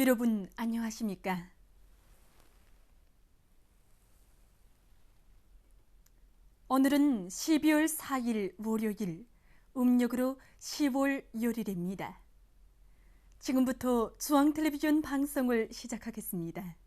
여러분 안녕하십니까? 오늘은 12월 4일 월요일, 음력으로 10월 요일입니다. 지금부터 중앙텔레비전 방송을 시작하겠습니다.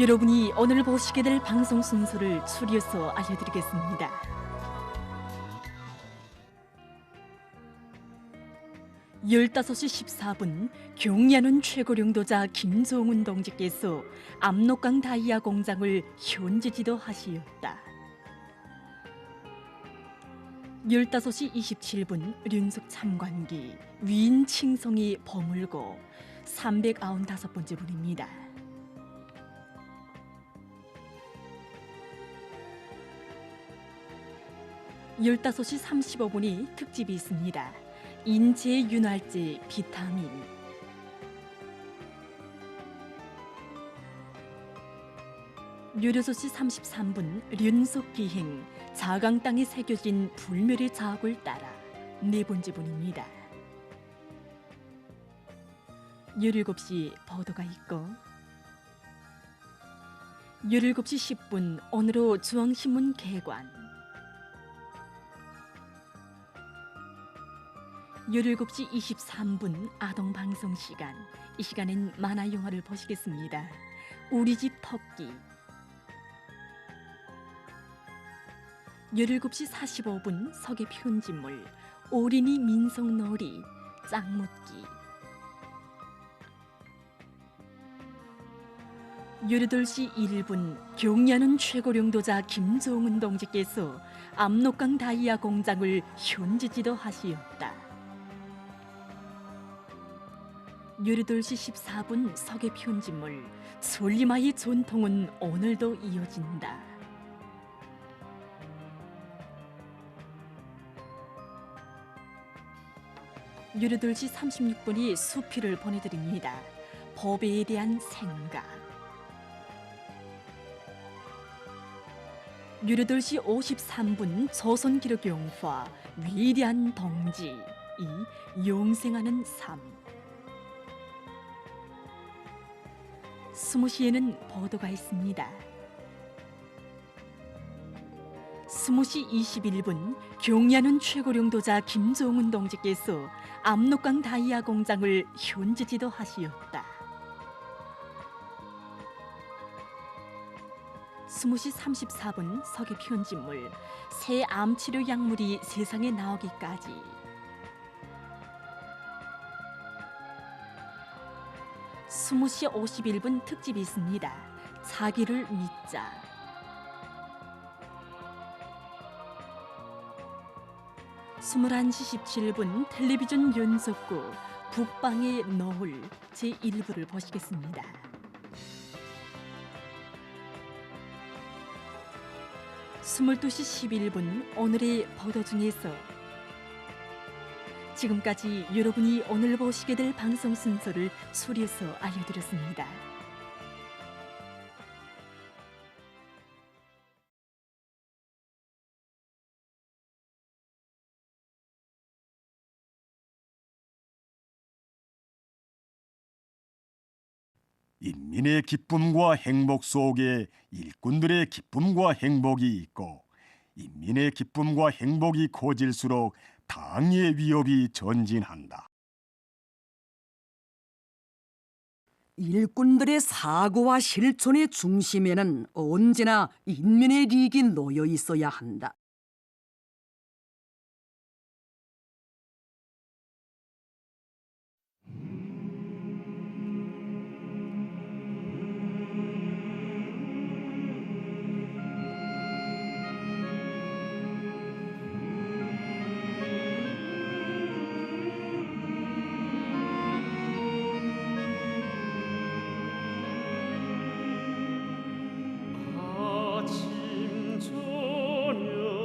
여러분이 오늘 보시게 될 방송 순서를 추려서 알려드리겠습니다. (15시 14분) 경리하는 최고령도자 김종훈 동지께서 압록강 다이아 공장을 현지 지도하시었다. (15시 27분) 륜속 참관기 위인 칭송이 버물고 395번째 분입니다. 15시 35분이 특집이 있습니다. 인체윤활제 비타민. (16시 33분) 륜속기행 자강 땅에 새겨진 불멸의 자학을 따라 4번째 분입니다. 17시 보도가 있고 17시 10분 오늘로 중앙신문 개관. 17시 23분 아동방송 시간. 이 시간엔 만화영화를 보시겠습니다. 우리집 토끼. 17시 45분 서계 편집물 오린이 민속놀이 짱묻기. 유르돌시 1분 경야는 최고령도자 김종은 동지께서 압록강 다이아 공장을 현지지도 하시었다. 유르돌시 14분 석의 편지물 솔리마의 전통은 오늘도 이어진다. 유르돌시 36분이 수필을 보내드립니다. 법에 대한 생각. 유르돌시 53분 조선기록 영화 위대한 동지 이 영생하는 삶. 스무시에는 보도가 있습니다. 스무시 21분 경야는 최고령도자 김종은 동지께서 압록강 다이아 공장을 현지 지도하시었다. 스무시 34분 석의 편지물 새 암치료 약물이 세상에 나오기까지. 스무시 51분 특집이 있습니다. 자기를 믿자. 스물한 시 17분 텔레비전 연속극 북방의 노을 제1부를 보시겠습니다. 스물두 시 11분 오늘의 보도 중에서 지금까지 여러분이 오늘 보시게 될 방송 순서를 수리해서 알려드렸습니다. 인민의 기쁨과 행복 속에 일꾼들의 기쁨과 행복이 있고 인민의 기쁨과 행복이 커질수록 당의 위협이 전진한다. 일꾼들의 사고와 실천의 중심에는 언제나 인민의利益 놓여 있어야 한다. 아침 저녁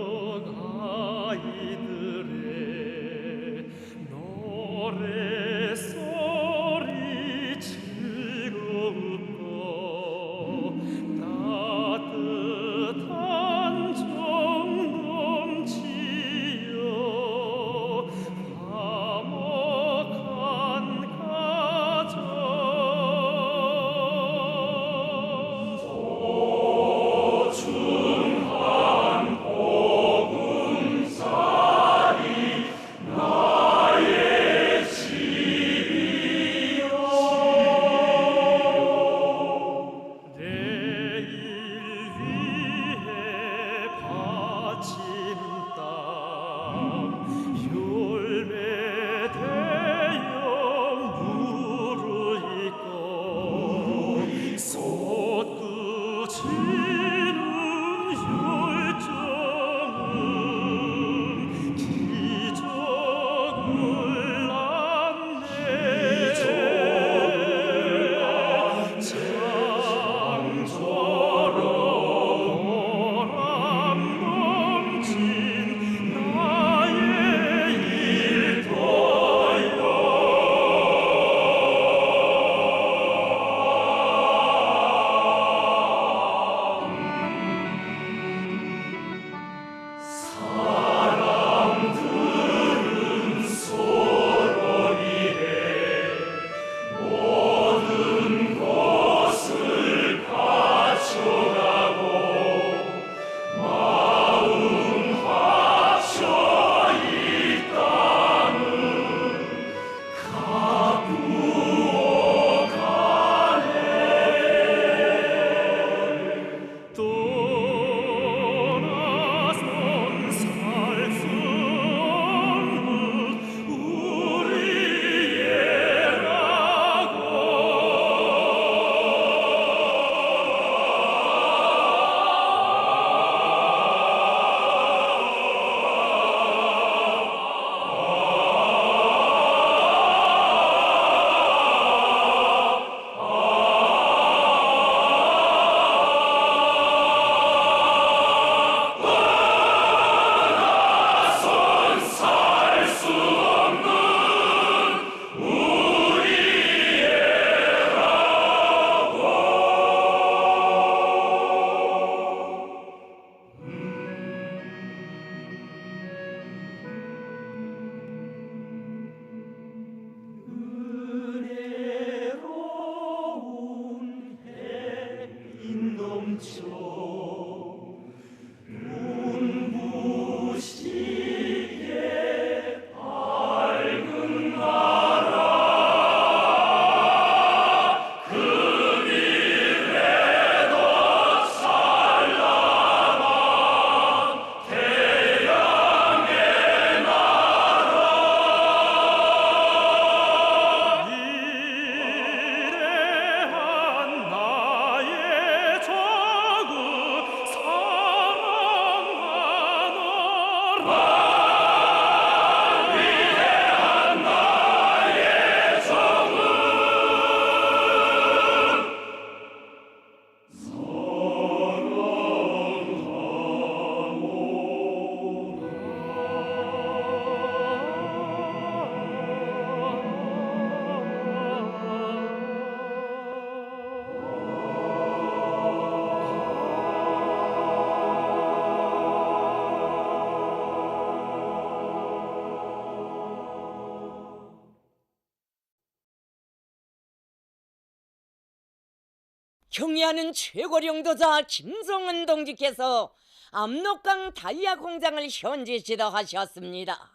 경의하는 최고령도자 김정은 동지께서 압록강 다이아 공장을 현지 지도하셨습니다.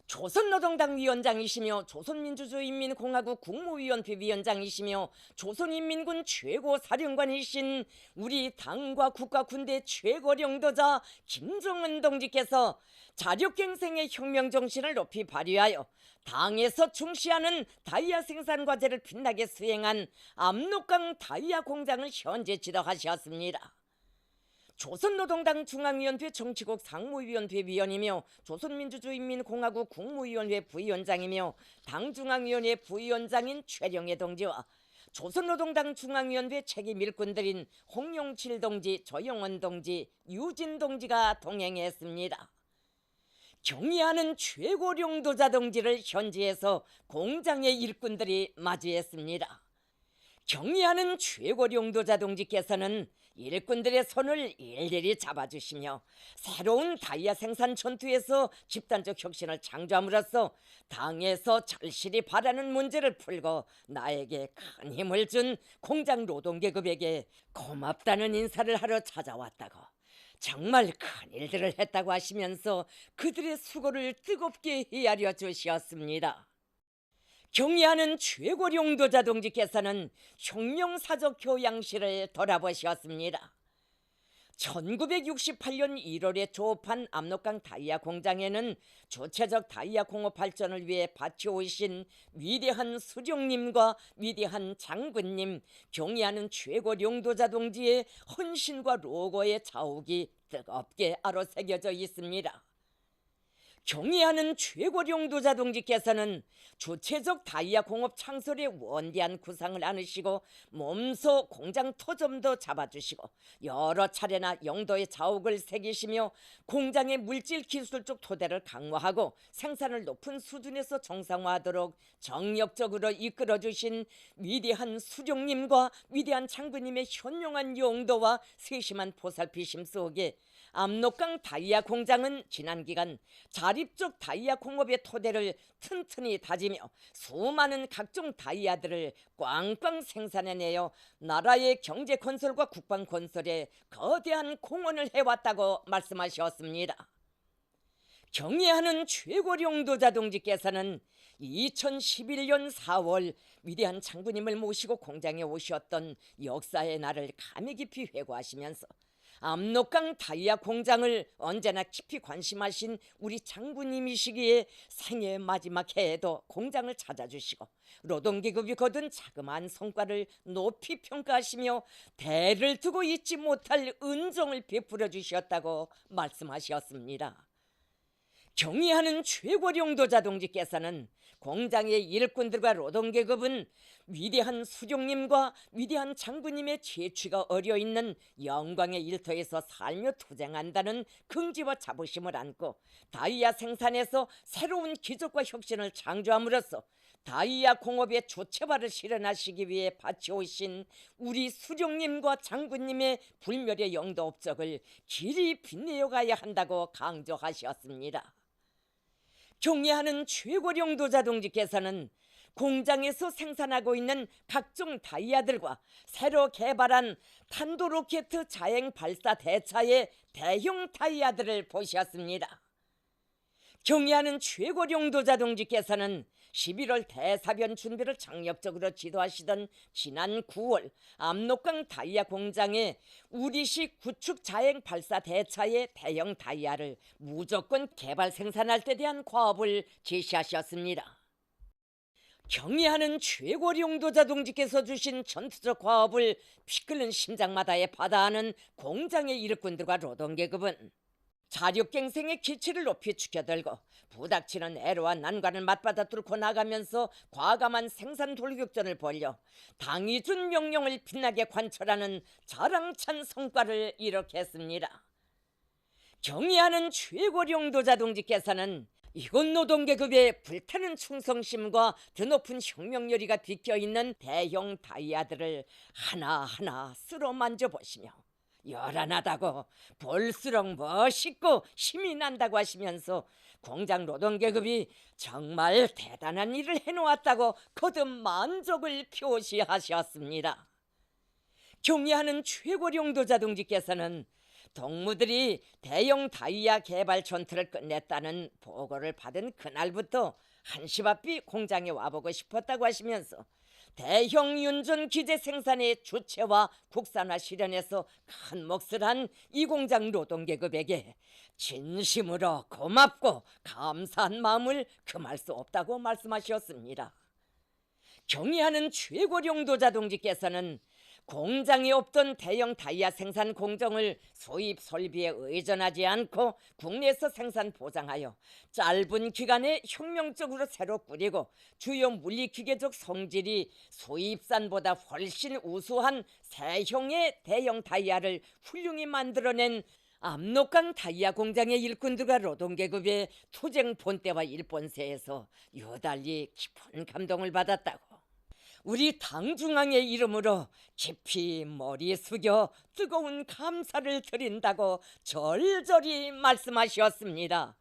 조선노동당 위원장이시며 조선민주주의인민공화국 국무위원회 위원장이시며 조선인민군 최고사령관이신 우리 당과 국가 군대 최고령도자 김정은 동지께서 자력갱생의 혁명정신을 높이 발휘하여 당에서 중시하는 다이아 생산 과제를 빛나게 수행한 압록강 다이아 공장을 현재 지도하셨습니다. 조선노동당 중앙위원회 정치국 상무위원회 위원이며 조선민주주의인민공화국 국무위원회 부위원장이며 당중앙위원회 부위원장인 최령해 동지와 조선노동당 중앙위원회 책임 일꾼들인 홍용칠 동지, 조영원 동지, 유진 동지가 동행했습니다. 경의하는 최고령도자 동지를 현지에서 공장의 일꾼들이 맞이했습니다. 경의하는 최고령도자 동지께서는 일꾼들의 손을 일일이 잡아주시며 새로운 다이아 생산 전투에서 집단적 혁신을 창조함으로써 당에서 절실히 바라는 문제를 풀고 나에게 큰 힘을 준 공장 노동계급에게 고맙다는 인사를 하러 찾아왔다고, 정말 큰 일들을 했다고 하시면서 그들의 수고를 뜨겁게 헤아려 주시었습니다. 경의하는 최고령도자 동지께서는 혁명사적 교양실을 돌아보셨습니다. 1968년 1월에 조업한 압록강 다이아 공장에는 조체적 다이아 공업 발전을 위해 바치오신 위대한 수령님과 위대한 장군님, 경의하는 최고령도자 동지의 헌신과 로고의 자욱이 뜨겁게 아로새겨져 있습니다. 경의하는 최고령도자 동지께서는 주체적 다이아 공업 창설의 원대한 구상을 안으시고 몸소 공장 토점도 잡아주시고 여러 차례나 영도의 자욱을 새기시며 공장의 물질 기술적 토대를 강화하고 생산을 높은 수준에서 정상화하도록 정력적으로 이끌어주신 위대한 수령님과 위대한 장군님의 현명한 용도와 세심한 보살피심 속에 압록강 다이아 공장은 지난 기간 자립적 다이아 공업의 토대를 튼튼히 다지며 수많은 각종 다이아들을 꽝꽝 생산해내어 나라의 경제 건설과 국방 건설에 거대한 공헌을 해왔다고 말씀하셨습니다. 경의하는 최고령도자 동지께서는 2011년 4월 위대한 장군님을 모시고 공장에 오셨던 역사의 날을 감히 깊이 회고하시면서 압록강 다이아 공장을 언제나 깊이 관심하신 우리 장군님이시기에 생애 마지막 해에도 공장을 찾아주시고 노동계급이 거둔 자그마한 성과를 높이 평가하시며 대를 두고 잊지 못할 은총을 베풀어 주셨다고 말씀하셨습니다. 경의하는 최고령도자 동지께서는 공장의 일꾼들과 노동계급은 위대한 수령님과 위대한 장군님의 재취가 어려있는 영광의 일터에서 살며 투쟁한다는 긍지와 자부심을 안고 다이아 생산에서 새로운 기적과 혁신을 창조함으로써 다이아 공업의 조체화를 실현하시기 위해 바치오신 우리 수령님과 장군님의 불멸의 영도 업적을 길이 빛내어 가야 한다고 강조하셨습니다. 경의하는 최고령도자 동지께서는 공장에서 생산하고 있는 각종 다이아들과 새로 개발한 탄도로켓 자행 발사 대차의 대형 다이아들을 보셨습니다. 경의하는 최고령도자 동지께서는 11월 대사변 준비를 장력적으로 지도하시던 지난 9월 압록강 다이아 공장에 우리식 구축 자행 발사 대차의 대형 다이아를 무조건 개발 생산할 때 대한 과업을 제시하셨습니다. 경의하는 최고령도자 동지께서 주신 전투적 과업을 피 끓는 심장마다에 받아하는 공장의 일꾼들과 노동계급은 자력갱생의 기치를 높이 축여들고 부닥치는 애로와 난관을 맞받아 뚫고 나가면서 과감한 생산 돌격전을 벌여 당이 준 명령을 빛나게 관철하는 자랑찬 성과를 이룩했습니다. 경의하는 최고령도자 동지께서는 이곳 노동계급의 불타는 충성심과 드높은 혁명열의가 비껴있는 대형 다이아들을 하나하나 쓸어 만져보시며 요란하다고 볼수록 멋있고 힘이 난다고 하시면서 공장 노동계급이 정말 대단한 일을 해놓았다고 거듭 만족을 표시하셨습니다. 경의하는 최고령도 자동지께서는 동무들이 대형 다이아 개발 전투를 끝냈다는 보고를 받은 그날부터 한시바삐 공장에 와보고 싶었다고 하시면서 대형 윤전 기재 생산의 주체와 국산화 실현에서 큰 몫을 한 이 공장 노동계급에게 진심으로 고맙고 감사한 마음을 금할 수 없다고 말씀하셨습니다. 경의하는 최고령도 자동지께서는 공장이 없던 대형 다이아 생산 공정을 소입 설비에 의존하지 않고 국내에서 생산 보장하여 짧은 기간에 혁명적으로 새로 꾸리고 주요 물리기계적 성질이 소입산보다 훨씬 우수한 새형의 대형 다이아를 훌륭히 만들어낸 압록강 다이아 공장의 일꾼들과 노동계급의 투쟁 본때와 일본세에서 유달리 깊은 감동을 받았다고 우리 당중앙의 이름으로 깊이 머리 숙여 뜨거운 감사를 드린다고 절절히 말씀하셨습니다.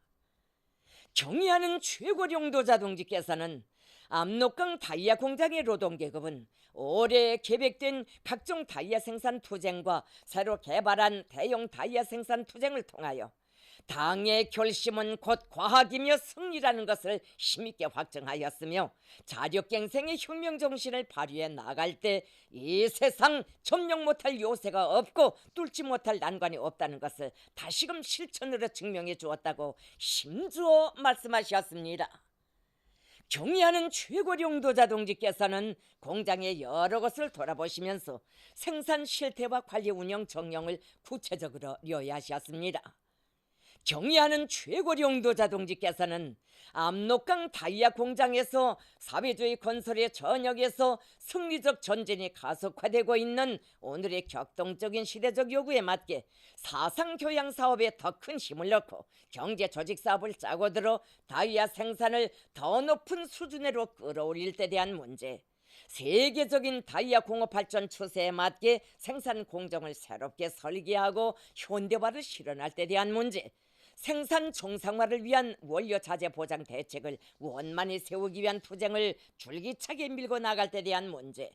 경의하는 최고령도 자동지께서는 압록강 다이아 공장의 노동계급은 올해 계획된 각종 다이아 생산 투쟁과 새로 개발한 대형 다이아 생산 투쟁을 통하여 당의 결심은 곧 과학이며 승리라는 것을 힘있게 확증하였으며 자력갱생의 혁명정신을 발휘해 나갈 때 이 세상 점령 못할 요새가 없고 뚫지 못할 난관이 없다는 것을 다시금 실천으로 증명해 주었다고 힘주어 말씀하셨습니다. 경의하는 최고령도 자동지께서는 공장의 여러 것을 돌아보시면서 생산 실태와 관리 운영 정령을 구체적으로 요약하셨습니다. 경의하는 최고령도 자동지께서는 압록강 다이아 공장에서 사회주의 건설의 전역에서 승리적 전진이 가속화되고 있는 오늘의 격동적인 시대적 요구에 맞게 사상교양 사업에 더 큰 힘을 넣고 경제 조직 사업을 짜고 들어 다이아 생산을 더 높은 수준으로 끌어올릴 때 대한 문제, 세계적인 다이아 공업 발전 추세에 맞게 생산 공정을 새롭게 설계하고 현대화를 실현할 때 대한 문제, 생산 정상화를 위한 원료 자재 보장 대책을 원만히 세우기 위한 투쟁을 줄기차게 밀고 나갈 때 대한 문제,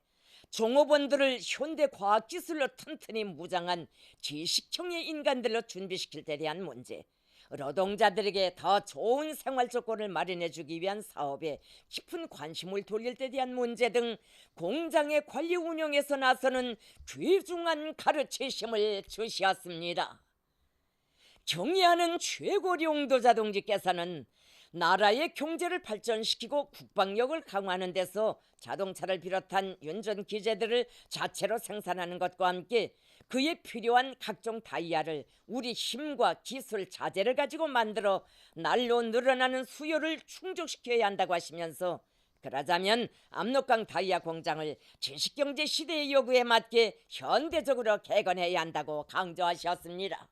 종업원들을 현대 과학기술로 튼튼히 무장한 지식형의 인간들로 준비시킬 때 대한 문제, 노동자들에게 더 좋은 생활 조건을 마련해 주기 위한 사업에 깊은 관심을 돌릴 때 대한 문제 등 공장의 관리 운영에서 나서는 귀중한 가르치심을 주시었습니다. 경의하는 최고령도 자동지께서는 나라의 경제를 발전시키고 국방력을 강화하는 데서 자동차를 비롯한 윤전 기재들을 자체로 생산하는 것과 함께 그에 필요한 각종 다이아를 우리 힘과 기술 자재를 가지고 만들어 날로 늘어나는 수요를 충족시켜야 한다고 하시면서 그러자면 압록강 다이아 공장을 지식경제 시대의 요구에 맞게 현대적으로 개건해야 한다고 강조하셨습니다.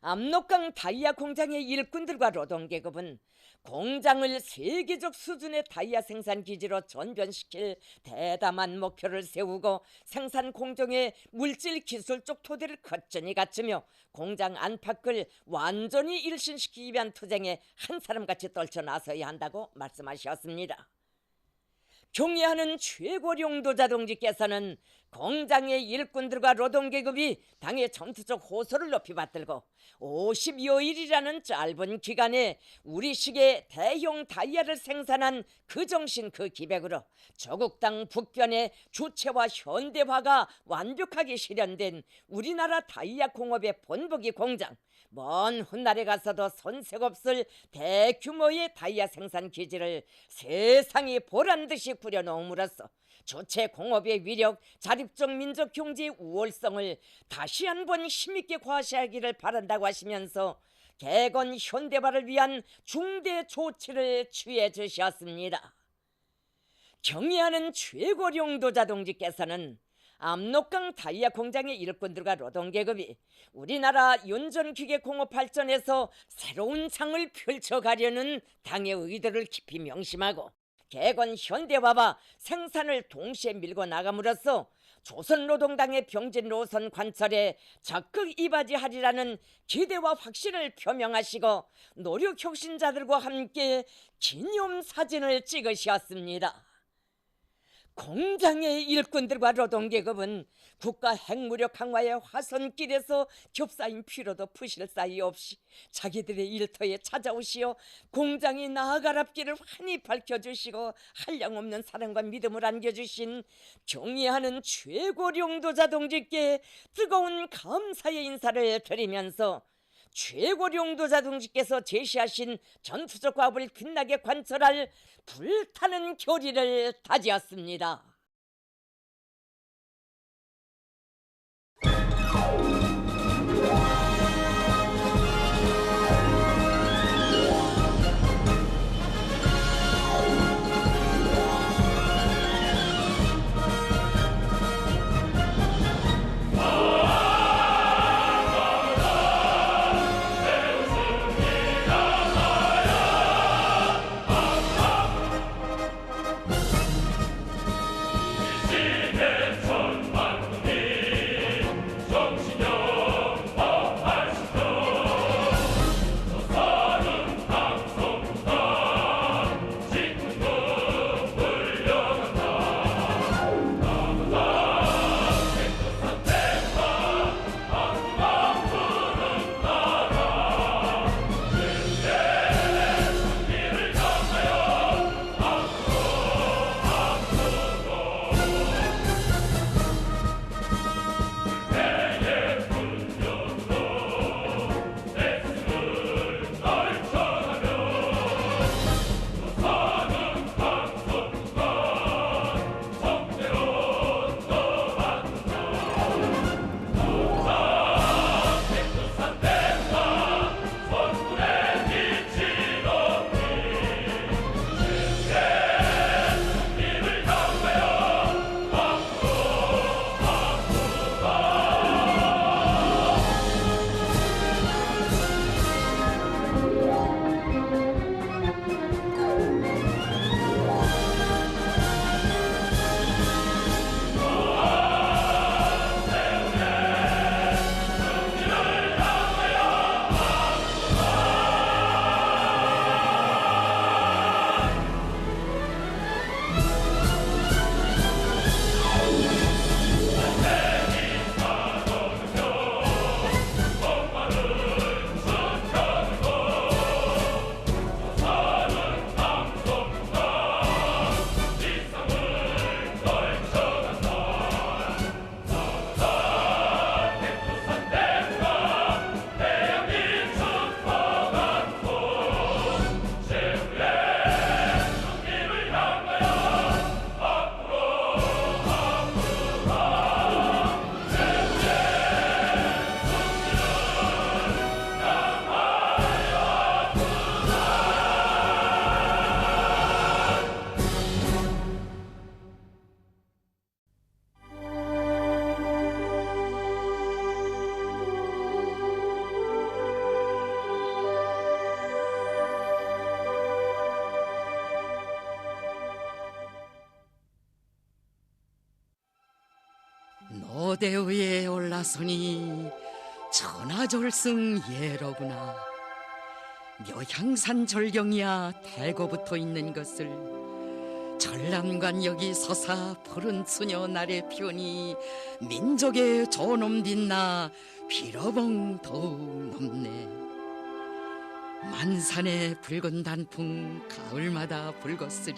압록강 다이아 공장의 일꾼들과 노동계급은 공장을 세계적 수준의 다이아 생산 기지로 전변시킬 대담한 목표를 세우고 생산 공정의 물질 기술적 토대를 거뜬히 갖추며 공장 안팎을 완전히 일신시키기 위한 투쟁에 한 사람같이 떨쳐 나서야 한다고 말씀하셨습니다. 경의하는 최고령도 자동지께서는 공장의 일꾼들과 노동계급이 당의 전투적 호소를 높이 받들고 50여일이라는 짧은 기간에 우리식의 대형 다이아를 생산한 그 정신 그 기백으로 조국 땅 북변의 주체와 현대화가 완벽하게 실현된 우리나라 다이아 공업의 본보기 공장, 먼 훗날에 가서도 손색 없을 대규모의 다이아 생산 기지를 세상이 보란듯이 꾸려놓음으로써 주체 공업의 위력, 자립적 민족 경제의 우월성을 다시 한번 힘있게 과시하기를 바란다고 하시면서 개건 현대화를 위한 중대 조치를 취해 주셨습니다. 경의하는 최고령도 자동지께서는 압록강 다이아 공장의 일꾼들과 노동계급이 우리나라 윤전기계 공업 발전에서 새로운 장을 펼쳐가려는 당의 의도를 깊이 명심하고 개건 현대화와 생산을 동시에 밀고 나감으로써 조선노동당의 병진 노선 관철에 적극 이바지하리라는 기대와 확신을 표명하시고 노력 혁신자들과 함께 기념사진을 찍으셨습니다. 공장의 일꾼들과 노동계급은 국가 핵무력 강화의 화선길에서 겹싸인 피로도 푸실 사이 없이 자기들의 일터에 찾아오시어 공장이 나아가랍기를 환히 밝혀주시고 한량없는 사랑과 믿음을 안겨주신 경의하는 최고령도자 동지께 뜨거운 감사의 인사를 드리면서 최고령도자 동지께서 제시하신 전투적 과업을 빛나게 관철할 불타는 결의를 다지었습니다. 노대 위에 올라서니 천하졸승 예로구나. 묘향산 절경이야 달고붙어 있는 것을 전람관 여기 서사 푸른 수녀 날의 편이 민족의 존엄 빛나 비러봉 더욱 높네. 만산의 붉은 단풍 가을마다 붉었으리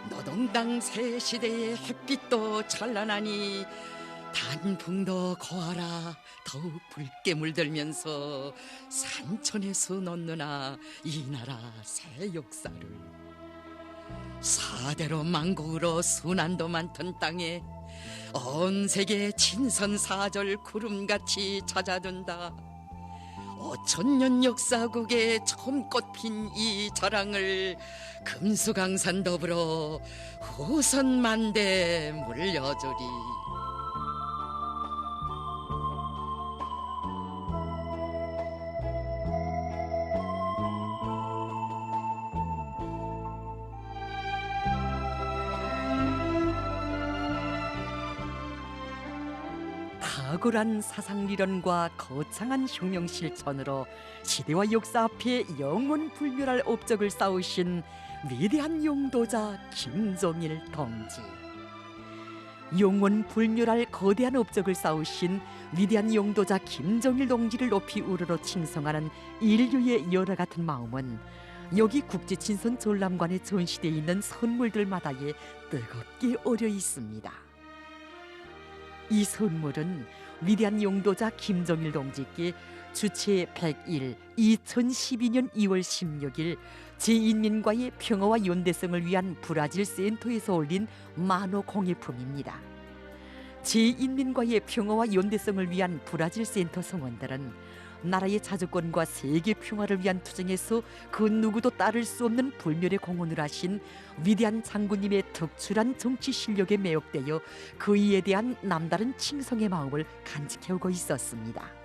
노동당 새 시대의 햇빛도 찬란하니 단풍도 고하라 더욱 붉게 물들면서 산천에서 놓느나 이 나라 새 역사를. 사대로 만국으로 순환도 많던 땅에 온 세계 친선사절 구름같이 찾아든다. 5천년 역사국에 처음 꽃핀 이 자랑을 금수강산 더불어 후손만대 물려주리. 탁월한 사상리론과 거창한 혁명 실천으로 시대와 역사 앞에 영원 불멸할 업적을 쌓으신 위대한 용도자 김정일 동지. 영원 불멸할 거대한 업적을 쌓으신 위대한 용도자 김정일 동지를 높이 우러러 칭송하는 인류의 열화 같은 마음은 여기 국제친선 전람관에 전시되어 있는 선물들마다에 뜨겁게 어려 있습니다. 이 선물은 위대한 용도자 김정일 동지께 주체 101 2012년 2월 16일 제1민과의 평화와 연대성을 위한 브라질 센터에서 올린 만호 공예품입니다. 제1민과의 평화와 연대성을 위한 브라질 센터 성원들은 나라의 자주권과 세계 평화를 위한 투쟁에서 그 누구도 따를 수 없는 불멸의 공헌을 하신 위대한 장군님의 특출한 정치 실력에 매혹되어 그이에 대한 남다른 칭송의 마음을 간직해오고 있었습니다.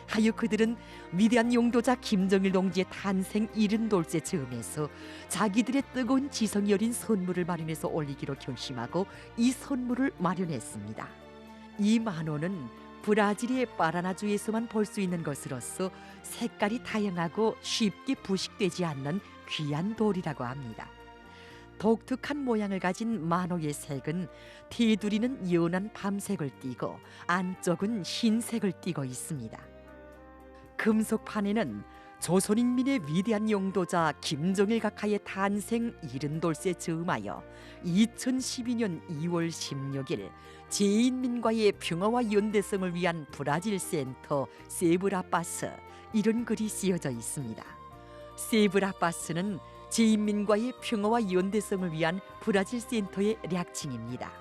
하여 그들은 위대한 용도자 김정일 동지의 탄생 70돌째 즈음에서 자기들의 뜨거운 지성이 어린 선물을 마련해서 올리기로 결심하고 이 선물을 마련했습니다. 이 만호는 브라질의 파라나주에서만 볼 수 있는 것으로서 색깔이 다양하고 쉽게 부식되지 않는 귀한 돌이라고 합니다. 독특한 모양을 가진 만호의 색은 테두리는 연한 밤색을 띠고 안쪽은 흰색을 띠고 있습니다. 금속판에는 조선인민의 위대한 용도자 김정일 각하의 탄생 70돌째 즈음하여 2012년 2월 16일 제1민과의 평화와 연대성을 위한 브라질 센터 세브라파스, 이런 글이 쓰여져 있습니다. 세브라파스는 제1민과의 평화와 연대성을 위한 브라질 센터의 략칭입니다.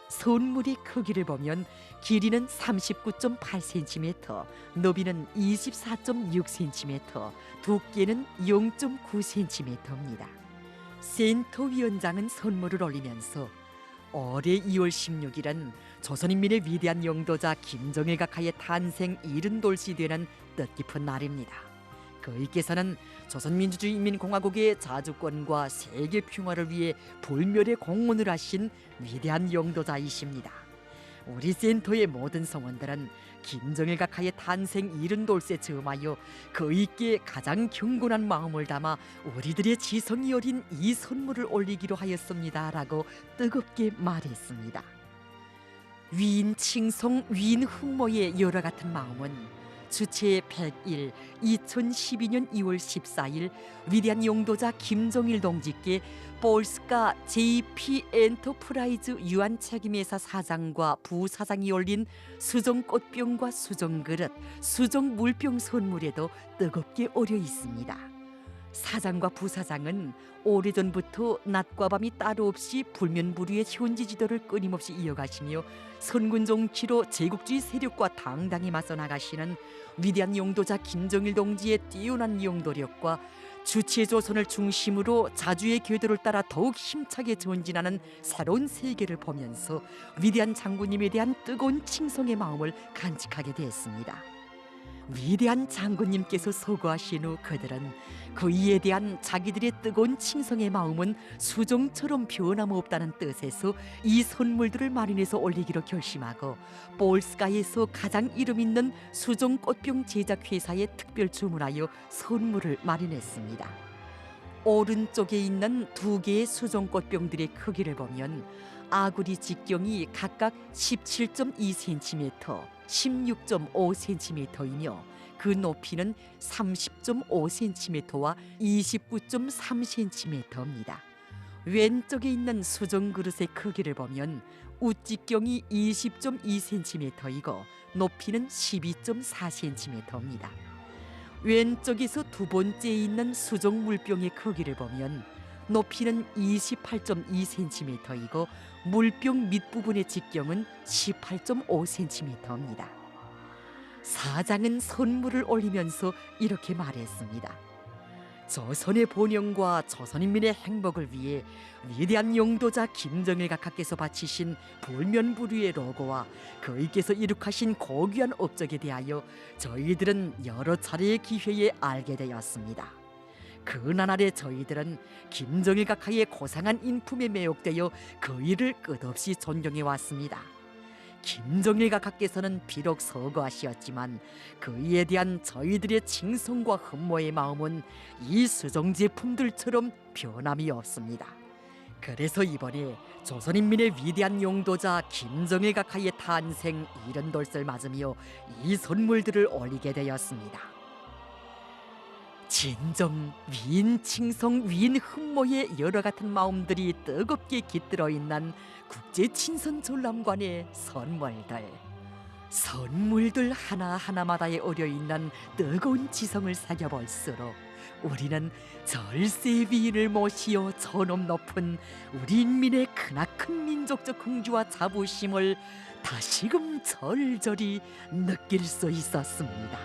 선물의 크기를 보면 길이는 39.8cm, 너비는 24.6cm, 두께는 0.9cm입니다. 센터 위원장은 선물을 올리면서 올해 2월 16일은 조선인민의 위대한 용도자 김정일 각하의 탄생 70돌이 되는 뜻깊은 날입니다. 그이께서는 조선민주주의인민공화국의 자주권과 세계 평화를 위해 불멸의 공헌을 하신 위대한 용도자이십니다. 우리 센터의 모든 성원들은 김정일 각하의 탄생 70돌째 즈음하여 그이께 가장 경건한 마음을 담아 우리들의 지성이 어린 이 선물을 올리기로 하였습니다 라고 뜨겁게 말했습니다. 위인 칭송, 위인 흠모의 열화 같은 마음은 주체 101 2012년 2월 14일 위대한 용도자 김정일 동지께 볼스카 JP 엔터프라이즈 유한 책임회사 사장과 부사장이 올린 수정 꽃병과 수정 그릇, 수정 물병 선물에도 뜨겁게 어려 있습니다. 사장과 부사장은 오래전부터 낮과 밤이 따로 없이 불면불위의 현지 지도를 끊임없이 이어가시며 선군 정치로 제국주의 세력과 당당히 맞서 나가시는 위대한 용도자 김정일 동지의 뛰어난 용도력과 주체조선을 중심으로 자주의 궤도를 따라 더욱 힘차게 전진하는 새로운 세계를 보면서 위대한 장군님에 대한 뜨거운 칭송의 마음을 간직하게 되었습니다. 위대한 장군님께서 서거하신 후 그들은 그이에 대한 자기들의 뜨거운 칭송의 마음은 수정처럼 변함없다는 뜻에서 이 선물들을 마련해서 올리기로 결심하고 볼스카에서 가장 이름 있는 수정 꽃병 제작 회사에 특별 주문하여 선물을 마련했습니다. 오른쪽에 있는 두 개의 수정 꽃병들의 크기를 보면 아구리 직경이 각각 17.2cm, 16.5cm이며 그 높이는 30.5cm와 29.3cm입니다. 왼쪽에 있는 수정 그릇의 크기를 보면 우직경이 20.2cm이고 높이는 12.4cm입니다. 왼쪽에서 두 번째에 있는 수정 물병의 크기를 보면 높이는 28.2cm이고 물병 밑부분의 직경은 18.5cm입니다. 사장은 선물을 올리면서 이렇게 말했습니다. 조선의 번영과 조선인민의 행복을 위해 위대한 용도자 김정일 각하께서 바치신 불면불위의 로고와 그이께서 이룩하신 고귀한 업적에 대하여 저희들은 여러 차례의 기회에 알게 되었습니다. 그나날의 저희들은 김정일 각하의 고상한 인품에 매혹되어 그 일을 끝없이 존경해 왔습니다. 김정일 각하께서는 비록 서거하시었지만 그이에 대한 저희들의 칭송과 흠모의 마음은 이 수정 제품들처럼 변함이 없습니다. 그래서 이번에 조선인민의 위대한 용도자 김정일 각하의 탄생 70돌을 맞으며 이 선물들을 올리게 되었습니다. 진정, 위인 칭송, 위인 흠모의 여러 같은 마음들이 뜨겁게 깃들어 있는 국제 친선 전람관의 선물들 하나하나마다에 어려 있는 뜨거운 지성을 사겨볼수록 우리는 절세 위인을 모시어 저놈 높은 우리 인민의 크나큰 민족적 긍지와 자부심을 다시금 절절히 느낄 수 있었습니다.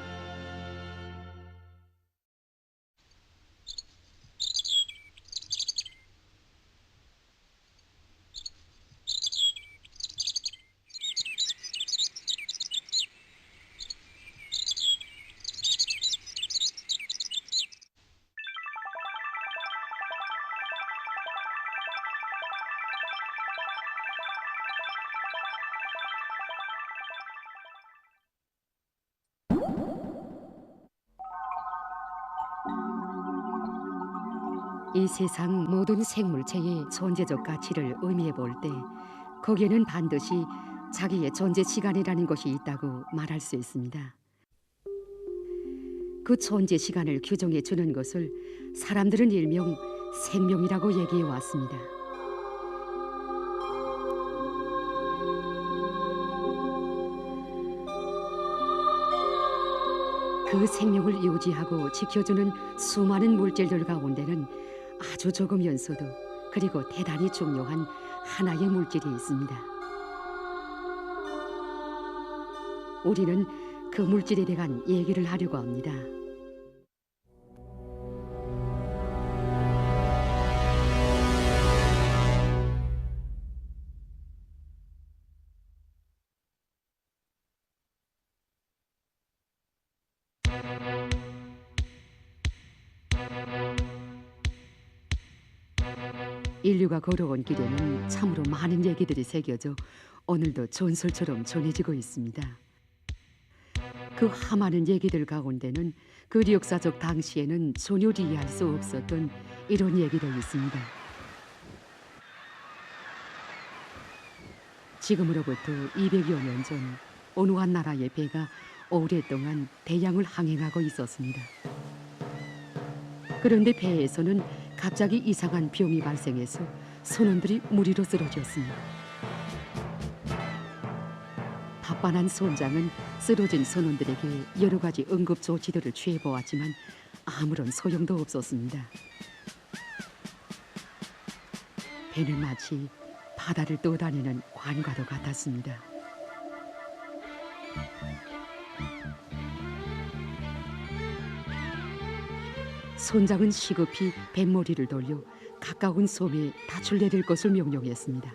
이 세상 모든 생물체의 존재적 가치를 의미해 볼 때 거기에는 반드시 자기의 존재 시간이라는 것이 있다고 말할 수 있습니다. 그 존재 시간을 규정해 주는 것을 사람들은 일명 생명이라고 얘기해 왔습니다. 그 생명을 유지하고 지켜주는 수많은 물질들 가운데는 아주 조금면서도 그리고 대단히 중요한 하나의 물질이 있습니다. 우리는 그 물질에 대한 얘기를 하려고 합니다. 인류가 걸어온 길에는 참으로 많은 얘기들이 새겨져 오늘도 전설처럼 전해지고 있습니다. 그 하많은 얘기들 가운데는 그 역사적 당시에는 전혀 이해할 수 없었던 이런 얘기도 있습니다. 지금으로부터 200여 년 전 어느 한 나라의 배가 오랫동안 대양을 항행하고 있었습니다. 그런데 배에서는 갑자기 이상한 병이 발생해서 선원들이 무리로 쓰러졌습니다. 바빠난 선장은 쓰러진 선원들에게 여러 가지 응급 조치들을 취해 보았지만 아무런 소용도 없었습니다. 배는 마치 바다를 떠다니는 관과도 같았습니다. 선장은 시급히 뱃머리를 돌려 가까운 섬에 닻을 내릴 것을 명령했습니다.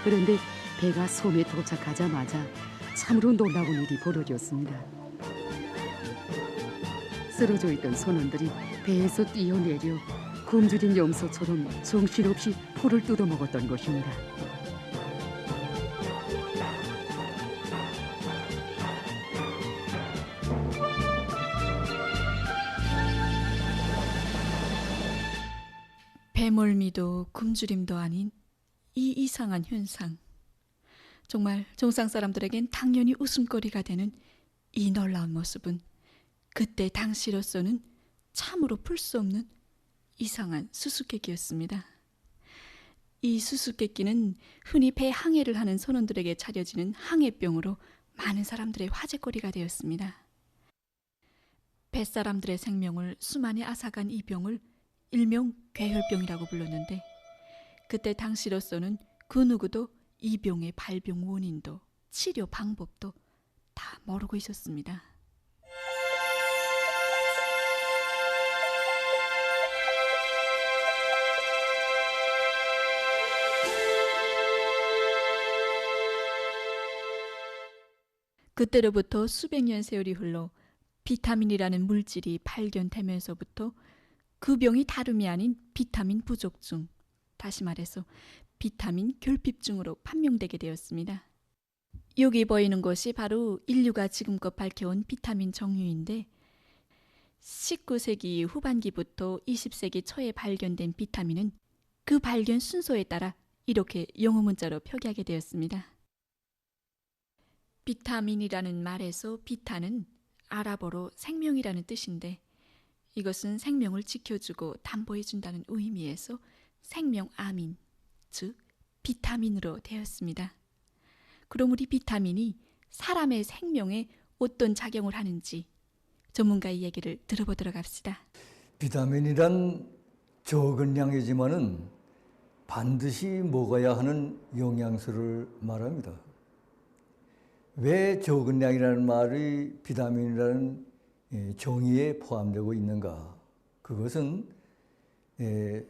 그런데 배가 섬에 도착하자마자 참으로 놀라운 일이 벌어졌습니다. 쓰러져 있던 선원들이 배에서 뛰어내려 굶주린 염소처럼 정신없이 포를 뜯어먹었던 것입니다. 배멀미도 굶주림도 아닌 이 이상한 현상. 정말 정상 사람들에겐 당연히 웃음거리가 되는 이 놀라운 모습은 그때 당시로서는 참으로 풀 수 없는 이상한 수수께끼였습니다. 이 수수께끼는 흔히 배 항해를 하는 선원들에게 차려지는 항해병으로 많은 사람들의 화제거리가 되었습니다. 뱃사람들의 생명을 수많이 앗아간 이 병을 일명 괴혈병이라고 불렀는데 그때 당시로서는 그 누구도 이 병의 발병 원인도 치료 방법도 다 모르고 있었습니다. 그때로부터 수백 년 세월이 흘러 비타민이라는 물질이 발견되면서부터 그 병이 다름이 아닌 비타민 부족증, 다시 말해서 비타민 결핍증으로 판명되게 되었습니다. 여기 보이는 것이 바로 인류가 지금껏 밝혀온 비타민 정유인데 19세기 후반기부터 20세기 초에 발견된 비타민은 그 발견 순서에 따라 이렇게 영어 문자로 표기하게 되었습니다. 비타민이라는 말에서 비타는 아랍어로 생명이라는 뜻인데 이것은 생명을 지켜주고 담보해준다는 의미에서 생명아민, 즉 비타민으로 되었습니다. 그럼 우리 비타민이 사람의 생명에 어떤 작용을 하는지 전문가의 얘기를 들어보도록 합시다. 비타민이란 적은 양이지만은 반드시 먹어야 하는 영양소를 말합니다. 왜 적은 양이라는 말이 비타민이라는 정의에 포함되고 있는가? 그것은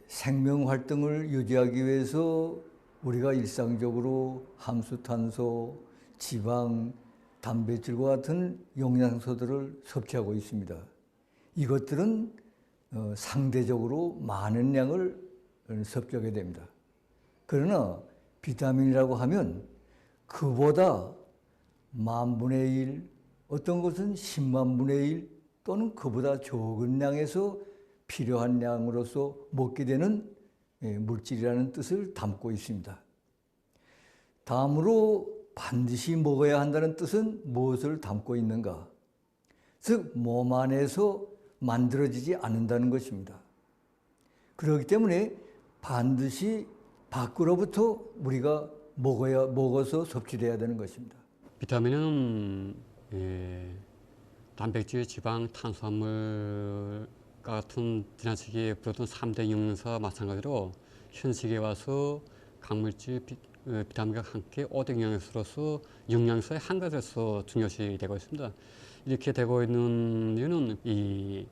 생명 활동을 유지하기 위해서 우리가 일상적으로 함수탄소, 지방, 단백질과 같은 영양소들을 섭취하고 있습니다. 이것들은 상대적으로 많은 양을 섭취하게 됩니다. 그러나 비타민이라고 하면 그보다 10,000분의 1, 어떤 것은 100,000분의 1 또는 그보다 적은 양에서 필요한 양으로서 먹게 되는 물질이라는 뜻을 담고 있습니다. 다음으로 반드시 먹어야 한다는 뜻은 무엇을 담고 있는가? 즉, 몸 안에서 만들어지지 않는다는 것입니다. 그렇기 때문에 반드시 밖으로부터 우리가 먹어서 섭취해야 되는 것입니다. 비타민은 단백질, 지방, 탄수화물 같은 지난 시기에 부르던 3대 영양소와 마찬가지로 현 시기에 와서 강물질, 비타민과 함께 5대 영양소로서 영양소의 한 가지로서 중요시 되고 있습니다. 이렇게 되고 있는 이유는 이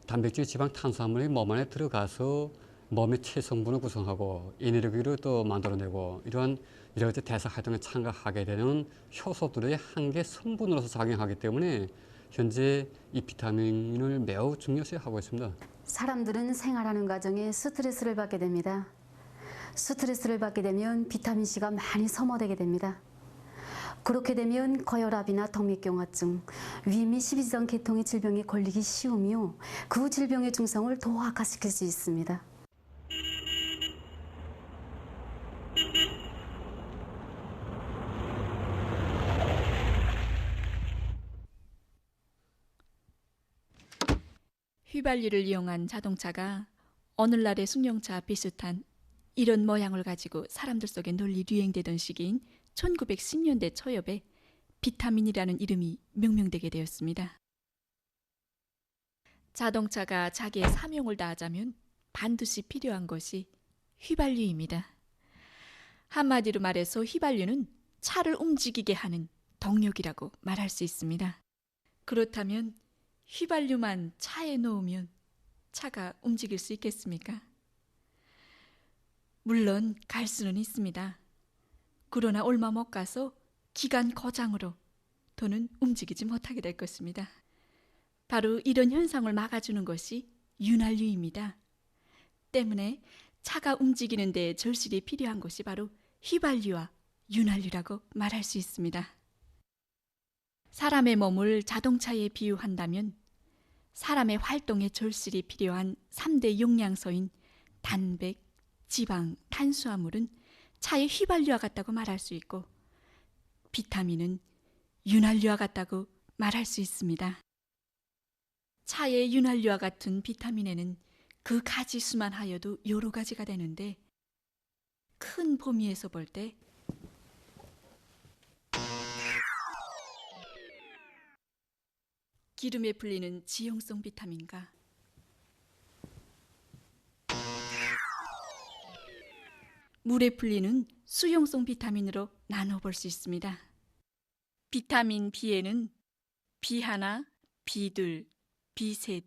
단백질, 지방, 탄수화물이 몸 안에 들어가서 몸의 체성분을 구성하고 에너지를 또 만들어내고 이러한 여러 가지 대사 활동에 참가하게 되는 효소들의 한계 성분으로서 작용하기 때문에 현재 이 비타민을 매우 중요시하고 있습니다. 사람들은 생활하는 과정에 스트레스를 받게 됩니다. 스트레스를 받게 되면 비타민C가 많이 소모되게 됩니다. 그렇게 되면 고혈압이나 동맥경화증, 위 및 십이지장 계통의 질병에 걸리기 쉬우며 그 질병의 증상을 더 악화시킬 수 있습니다. 휘발유를 이용한 자동차가 오늘날의 승용차 비슷한 이런 모양을 가지고 사람들 속에 널리 유행되던 시기인 1910년대 초엽에 비타민이라는 이름이 명명되게 되었습니다. 자동차가 자기의 사명을 다하자면 반드시 필요한 것이 휘발유입니다. 한마디로 말해서 휘발유는 차를 움직이게 하는 동력이라고 말할 수 있습니다. 그렇다면 휘발유만 차에 넣으면 차가 움직일 수 있겠습니까? 물론 갈 수는 있습니다. 그러나 얼마 못 가서 기관 고장으로 더는 움직이지 못하게 될 것입니다. 바로 이런 현상을 막아주는 것이 윤활유입니다. 때문에 차가 움직이는 데 절실히 필요한 것이 바로 휘발유와 윤활유라고 말할 수 있습니다. 사람의 몸을 자동차에 비유한다면 사람의 활동에 절실히 필요한 3대 영양소인 단백, 지방, 탄수화물은 차의 휘발유와 같다고 말할 수 있고 비타민은 윤활유와 같다고 말할 수 있습니다. 차의 윤활유와 같은 비타민에는 그 가지수만 하여도 여러 가지가 되는데 큰 범위에서 볼 때 기름에 불리는 지용성 비타민과 물에 불리는 수용성 비타민으로 나눠볼 수 있습니다. 비타민 B에는 B1, B2, B3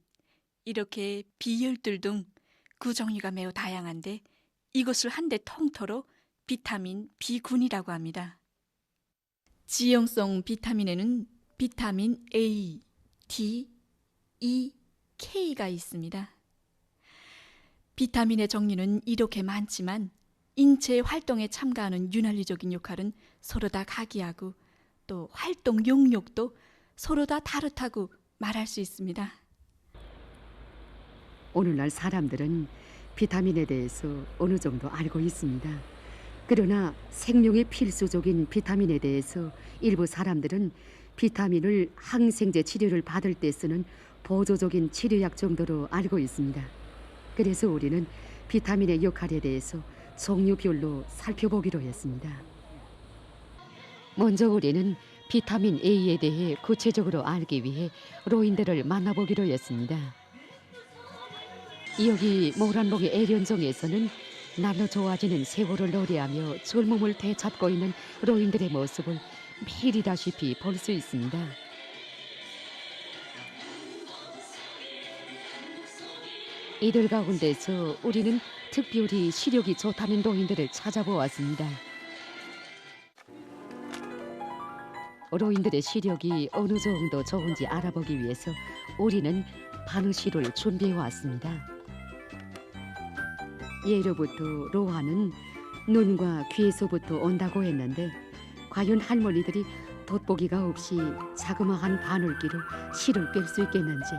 이렇게 B12 등 그 종류가 매우 다양한데 이것을 한데 통틀어 비타민 B군이라고 합니다. 지용성 비타민에는 비타민 A, D, E, K가 있습니다. 비타민의 종류는 이렇게 많지만 인체의 활동에 참가하는 윤활유적인 역할은 서로 다 각이하고 또 활동 용역도 서로 다 다르다고 말할 수 있습니다. 오늘날 사람들은 비타민에 대해서 어느 정도 알고 있습니다. 그러나 생명의 필수적인 비타민에 대해서 일부 사람들은 비타민을 항생제 치료를 받을 때 쓰는 보조적인 치료약 정도로 알고 있습니다. 그래서 우리는 비타민의 역할에 대해서 종류별로 살펴보기로 했습니다. 먼저 우리는 비타민 A에 대해 구체적으로 알기 위해 로인들을 만나보기로 했습니다. 여기 모란봉의 애련정에서는 날로 좋아지는 세월을 노래하며 젊음을 되찾고 있는 로인들의 모습을 매일이다시피 볼 수 있습니다. 이들 가운데서 우리는 특별히 시력이 좋다는 로인들을 찾아보았습니다. 로인들의 시력이 어느 정도 좋은지 알아보기 위해서 우리는 바느실을 준비해 왔습니다. 예로부터 로하는 눈과 귀에서부터 온다고 했는데 과연 할머니들이 돋보기가 없이 자그마한 바늘기로 실을 꿰 수 있겠는지.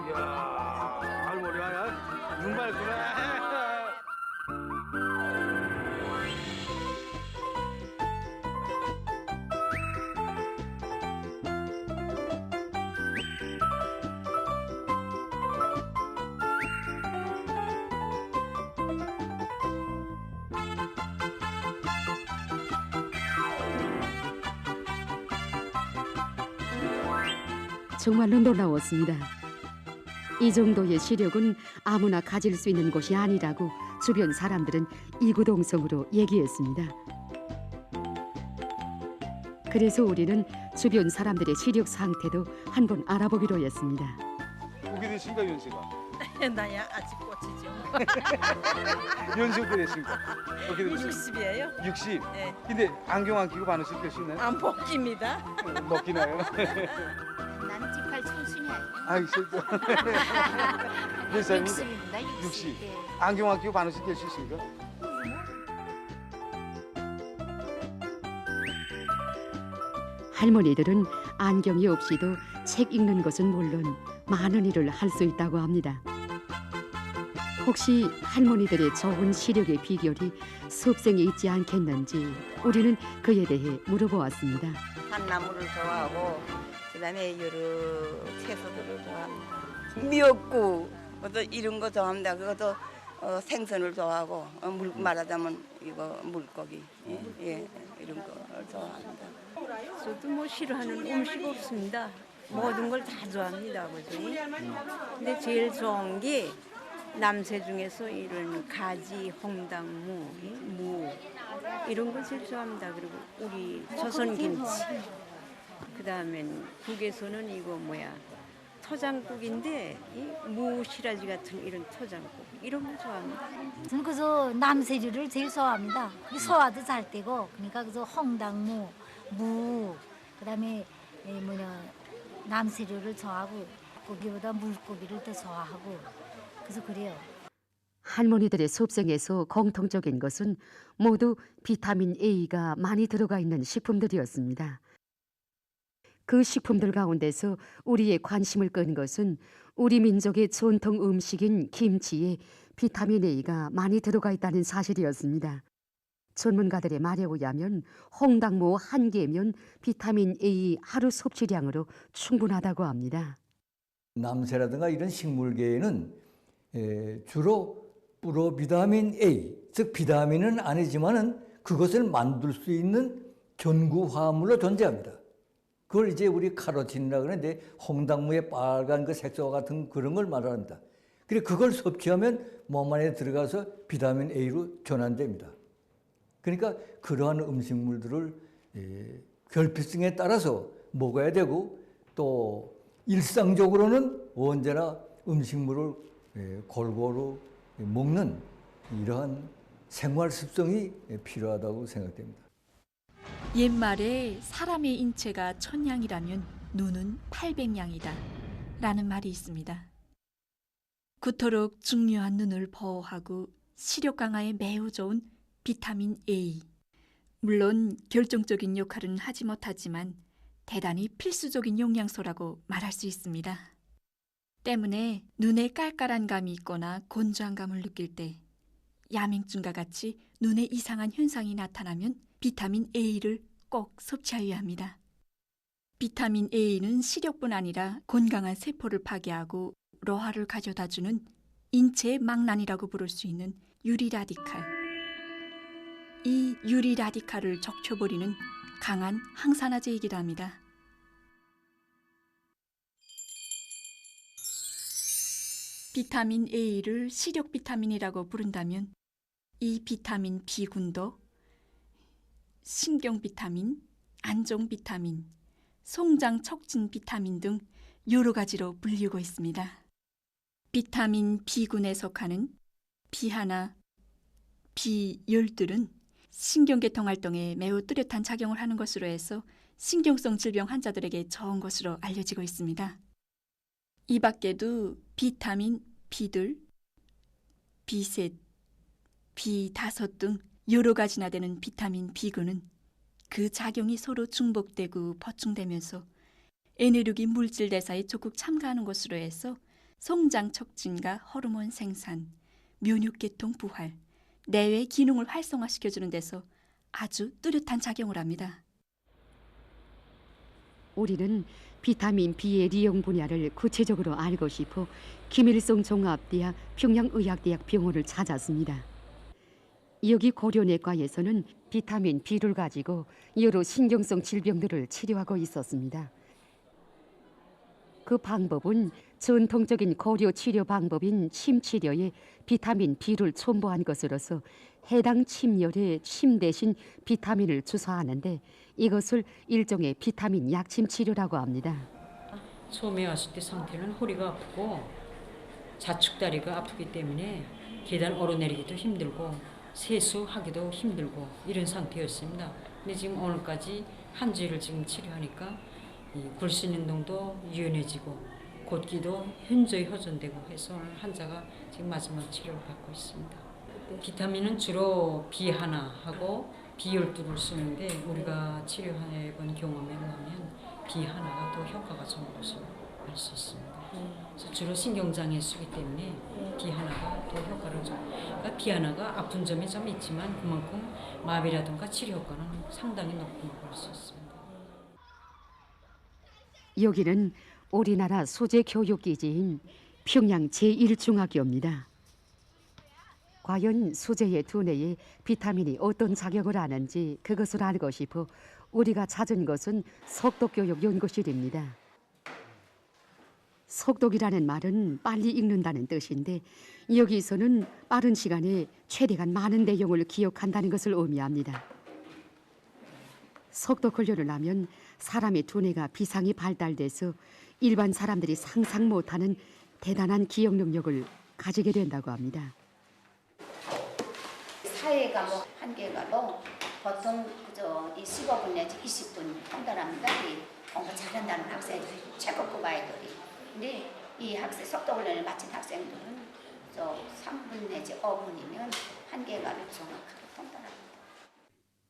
이야, 할머니가 눈 밝구나. 정말로 놀라웠습니다. 이 정도의 시력은 아무나 가질 수 있는 것이 아니라고 주변 사람들은 이구동성으로 얘기했습니다. 그래서 우리는 주변 사람들의 시력 상태도 한번 알아보기로 했습니다. 어떻게 되십니까, 연세가? 나야 아직 꽃이죠. 연세 어떻게 되십니까? 어떻게 되십니까? 60이에요. 60? 네. 근데 안경 안 끼고 바느질 뺄 수 있나요? 안 벗깁니다. 먹기나요? 나는 18 촌순이에요. 아이, 진짜. 몇 살입니까? 60입니다. 60. 네. 안경 안 끼고 바느질 뺄 수 있습니까? 할머니들은 안경이 없이도 책 읽는 것은 물론 많은 일을 할 수 있다고 합니다. 혹시 할머니들의 좋은 시력의 비결이 습생에 있지 않겠는지 우리는 그에 대해 물어보았습니다. 산나물을 좋아하고 그다음에 여러 채소들을 좋아합니다. 미역국 그것도 이런 거 좋아합니다. 그것도 생선을 좋아하고 말하자면 이거 물고기 이런 걸 좋아합니다. 저도 뭐 싫어하는 음식 없습니다. 모든 걸 다 좋아합니다, 아버지. 근데 제일 좋은 게 남새 중에서 이런 가지, 홍당무, 무 이런 거 제일 좋아합니다. 그리고 우리 조선 김치. 그다음엔 국에서는 이거 토장국인데 이 무시라지 같은 이런 토장국 이런 거 좋아합니다. 저는 그저 남새류를 제일 좋아합니다. 소화도 잘 되고 그러니까 그저 홍당무, 무 그다음에 남새류를 좋아하고 고기보다 물고기를 더 좋아하고 그래서 그래요. 할머니들의 습생에서 공통적인 것은 모두 비타민 A가 많이 들어가 있는 식품들이었습니다. 그 식품들 가운데서 우리의 관심을 끈 것은 우리 민족의 전통 음식인 김치에 비타민 A가 많이 들어가 있다는 사실이었습니다. 전문가들의 말에 의하면 홍당무 한 개면 비타민 A 하루 섭취량으로 충분하다고 합니다. 남새라든가 이런 식물계에는 주로 프로비타민 A, 즉 비타민은 아니지만은 그것을 만들 수 있는 견구 화합물로 존재합니다. 그걸 이제 우리 카로틴이라고 하는데 홍당무의 빨간 그 색소와 같은 그런 걸 말합니다. 그래서 그걸 섭취하면 몸 안에 들어가서 비타민 A로 전환됩니다. 그러니까 그러한 음식물들을 결핍성에 따라서 먹어야 되고 또 일상적으로는 언제나 음식물을 골고루 먹는 이러한 생활 습성이 필요하다고 생각됩니다. 옛말에 사람의 인체가 1000양이라면 눈은 800양이다 라는 말이 있습니다. 그토록 중요한 눈을 보호하고 시력 강화에 매우 좋은 비타민 A. 물론 결정적인 역할은 하지 못하지만 대단히 필수적인 영양소라고 말할 수 있습니다. 때문에 눈에 깔깔한 감이 있거나 건조한 감을 느낄 때, 야맹증과 같이 눈에 이상한 현상이 나타나면 비타민 A를 꼭 섭취해야 합니다. 비타민 A는 시력뿐 아니라 건강한 세포를 파괴하고 로화를 가져다주는 인체의 망난이라고 부를 수 있는 유리 라디칼. 이 유리 라디칼을 적셔버리는 강한 항산화제이기도 합니다. 비타민 A를 시력 비타민이라고 부른다면 이 비타민 B군도 신경 비타민, 안정 비타민, 송장 촉진 비타민 등 여러 가지로 불리고 있습니다. 비타민 B군에 속하는 B1, B12는 신경계통 활동에 매우 뚜렷한 작용을 하는 것으로 해서 신경성 질병 환자들에게 좋은 것으로 알려지고 있습니다. 이 밖에도 비타민 B2, B3, B5 등 여러 가지나 되는 비타민 B군은 그 작용이 서로 중복되고 보충되면서 에네르기 물질 대사에 적극 참가하는 것으로 해서 송장 촉진과 호르몬 생산, 면역계통 부활, 내외 기능을 활성화시켜주는 데서 아주 뚜렷한 작용을 합니다. 우리는 비타민 B의利用 분야를 구체적으로 알고 싶어 김일성 종합대학 평양의학대학 병원을 찾았습니다. 여기 고려내과에서는 비타민 B를 가지고 여러 신경성 질병들을 치료하고 있었습니다. 그 방법은 전통적인 고려 치료 방법인 침치료에 비타민 B를 첨부한 것으로서 해당 침열에 침 대신 비타민을 주사하는데 이것을 일종의 비타민 약침 치료라고 합니다. 처음에 왔을 때 상태는 허리가 아프고 좌측다리가 아프기 때문에 계단 오르내리기도 힘들고 세수하기도 힘들고 이런 상태였습니다. 근데 지금 오늘까지 한 주일을 지금 치료하니까 이 불신 운동도 유연해지고 걷기도 현저히 호전되고 해서 오늘 환자가 지금 마지막 치료를 받고 있습니다. 비타민은 주로 B1하고 B12를 쓰는데 우리가 치료해본 경험에 의하면 B1가 더 효과가 좋은 것으로 알 수 있습니다. 그래서 주로 신경장애 쓰기 때문에 B1가 더 효과를 좀. 그러니까 B1가 아픈 점이 좀 있지만 그만큼 마비라든가 치료 효과는 상당히 높은 걸 볼 수 있습니다. 여기는 우리나라 소재 교육기지인 평양 제1중학교입니다. 과연 소재의 두뇌에 비타민이 어떤 작용을 하는지 그것을 알고 싶어 우리가 찾은 것은 속독교육연구실입니다. 속독이라는 말은 빨리 읽는다는 뜻인데 여기서는 빠른 시간에 최대한 많은 내용을 기억한다는 것을 의미합니다. 속독 훈련을 하면 사람의 두뇌가 비상이 발달돼서 일반 사람들이 상상 못하는 대단한 기억 능력을 가지게 된다고 합니다. 사회 과목 한 개 과목 보통 이 15분 내지 20분 한다랍니다. 공부 잘한다는 학생 최고급 아이들이. 근데 이 학생 속독 훈련을 마친 학생들은 3분 내지 5분이면 한 개 과목을 정확하게 통달합니다.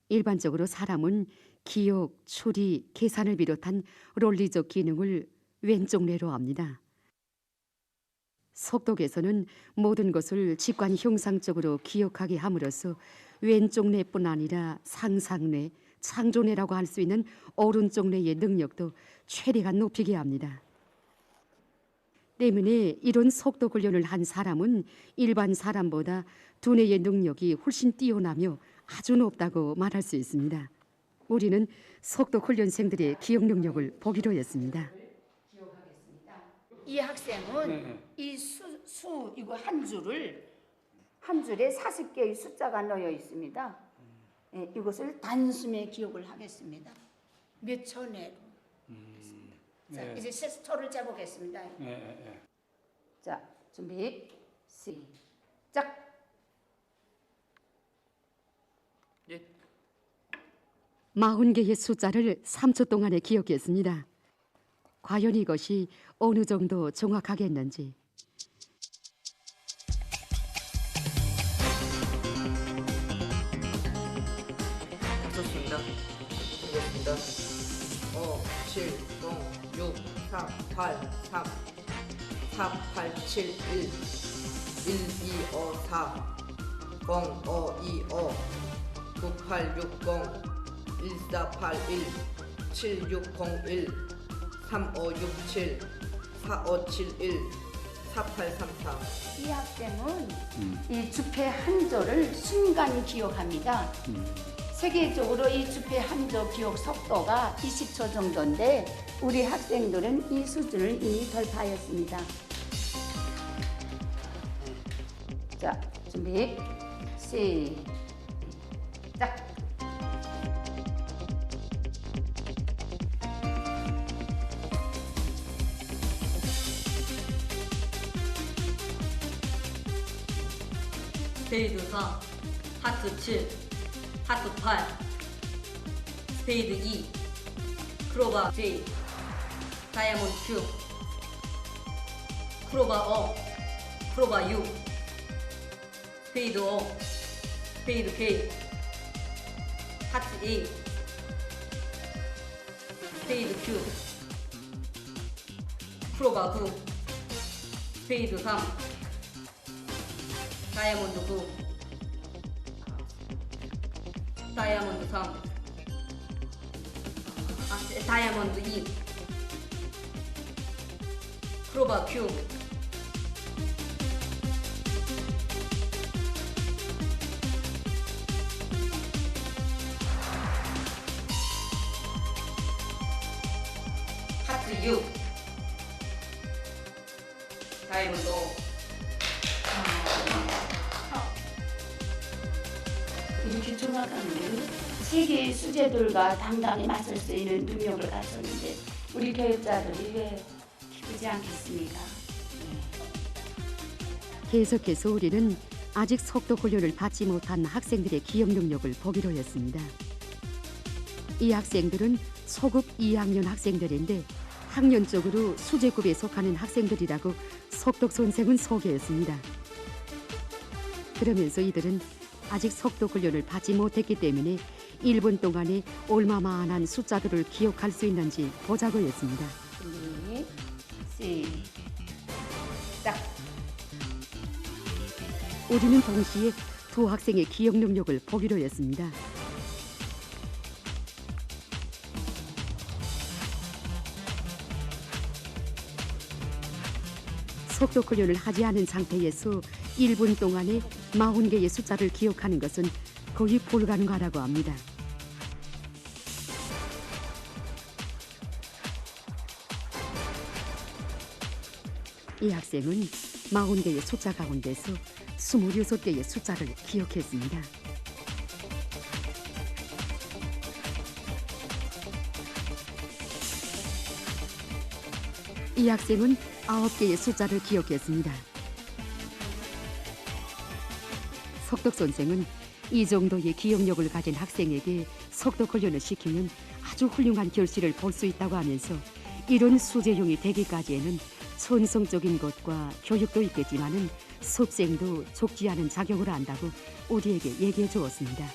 일반적으로 사람은 기억, 추리, 계산을 비롯한 논리적 기능을 왼쪽 뇌로 합니다. 속독에서는 모든 것을 직관 형상적으로 기억하게 함으로써 왼쪽 뇌뿐 아니라 상상뇌, 창조뇌라고 할 수 있는 오른쪽 뇌의 능력도 최대한 높이게 합니다. 때문에 이런 속독 훈련을 한 사람은 일반 사람보다 두뇌의 능력이 훨씬 뛰어나며 아주 높다고 말할 수 있습니다. 우리는 속독 훈련생들의 기억 능력을 보기로 했습니다. 이 학생은 이 이거 한 줄에 40개의 숫자가 놓여 있습니다. 이것을 단숨에 기억을 하겠습니다. 몇 초 내로. 자, 이제 세스토를 재보겠습니다. 자, 준비, 시작. 40개의 숫자를 3초 동안에 기억했습니다. 과연 이것이 어느 정도 정확하겠는지. 7 0 6 4 8 3 4 8 7 1 1 2 5 4 0 5 2 5 9 8 6 0 1 4 8 1 7 6 0 1 3 5 6 7 4 5 7 1 4 8 3 4. 이 학생은 이 주패 한 조를 순간 기억합니다. 세계적으로 이 주패 한 조 기억 속도가 20초 정도인데 우리 학생들은 이 수준을 이미 돌파했습니다. 자, 준비, 시작. 스페이드 4, 하트 7, 하트 8, 스페이드 2, 크로바 J, 다이아몬드 Q, 크로바 O, 크로바 U, 스페이드 O, 스페이드 K, 하트 A, 스페이드 Q, 크로바 9, 스페이드 3, 다이아몬드 9, 다이아몬드 3, 다이아몬드 2, 크로바 Q, 하트 6, 다이아몬드 5. 이렇게 종합하는 세계의 수재들과 당당히 맞설 수 있는 능력을 갖췄는데 우리 교육자들이 왜 기쁘지 않겠습니까? 계속해서 우리는 아직 속도 훈련을 받지 못한 학생들의 기억 능력을 보기로 했습니다. 이 학생들은 소급 2학년 학생들인데 학년적으로 수재급에 속하는 학생들이라고 속독 선생은 소개했습니다. 그러면서 이들은 아직 속도 훈련을 받지 못했기 때문에 1분 동안에 얼마만한 숫자들을 기억할 수 있는지 보자고 했습니다. 시작. 우리는 동시에 두 학생의 기억 능력을 보기로 했습니다. 속도 훈련을 하지 않은 상태에서 1분 동안에 40개의 숫자를 기억하는 것은 거의 불가능하다고 합니다. 이 학생은 40개의 숫자 가운데서 26개의 숫자를 기억했습니다. 이 학생은 9개의 숫자를 기억했습니다. 속독 선생은 이 정도의 기억력을 가진 학생에게 속독 훈련을 시키면 아주 훌륭한 결실을 볼 수 있다고 하면서 이런 수재용이 되기까지에는 선성적인 것과 교육도 있겠지만은 속생도 좁지 않은 자격을 안다고 우리에게 얘기해 주었습니다.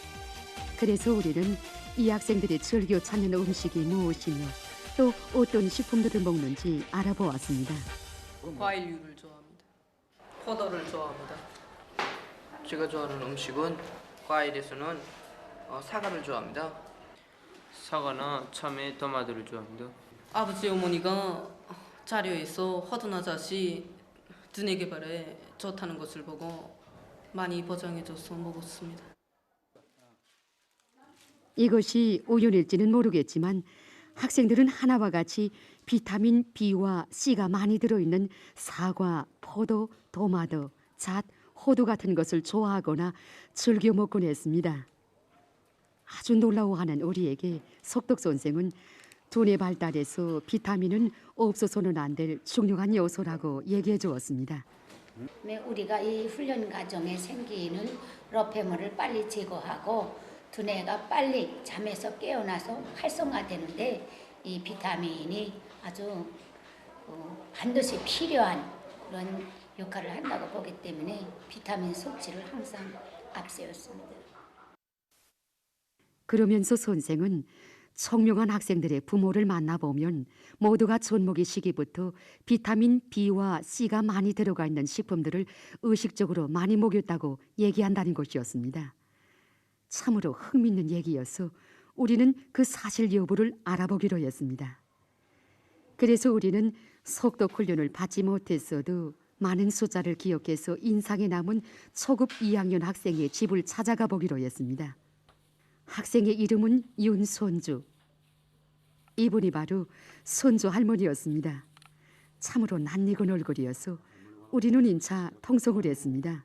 그래서 우리는 이 학생들이 즐겨 찾는 음식이 무엇이며 또 어떤 식품들을 먹는지 알아보았습니다. 과일류를 좋아합니다. 포도를 좋아합니다. 제가 좋아하는 음식은 과일에서는 사과를 좋아합니다. 사과나 참외, 토마토를 좋아합니다. 아버지 어머니가 자료에서 허드나잣이 두뇌 개발에 좋다는 것을 보고 많이 보장해줘서 먹었습니다. 이것이 우연일지는 모르겠지만 학생들은 하나와 같이 비타민 B와 C가 많이 들어있는 사과, 포도, 토마토, 잣, 호두 같은 것을 좋아하거나 즐겨 먹곤 했습니다. 아주 놀라워하는 우리에게 속독 선생은 두뇌 발달에서 비타민은 없어서는 안 될 중요한 요소라고 얘기해 주었습니다. 우리가 이 훈련 과정에 생기는 러페물을 빨리 제거하고 두뇌가 빨리 잠에서 깨어나서 활성화되는데 이 비타민이 아주 반드시 필요한 그런 역할을 한다고 보기 때문에 비타민 섭취를 항상 앞세웠습니다. 그러면서 선생은 청명한 학생들의 부모를 만나보면 모두가 존목이 시기부터 비타민 B와 C가 많이 들어가 있는 식품들을 의식적으로 많이 먹였다고 얘기한다는 것이었습니다. 참으로 흥미있는 얘기여서 우리는 그 사실 여부를 알아보기로 했습니다. 그래서 우리는 속독 훈련을 받지 못했어도 많은 숫자를 기억해서 인상에 남은 초급 2학년 학생의 집을 찾아가 보기로 했습니다. 학생의 이름은 윤손주. 이분이 바로 손주 할머니였습니다. 참으로 낯익은 얼굴이어서 우리는 인차 통성을 했습니다.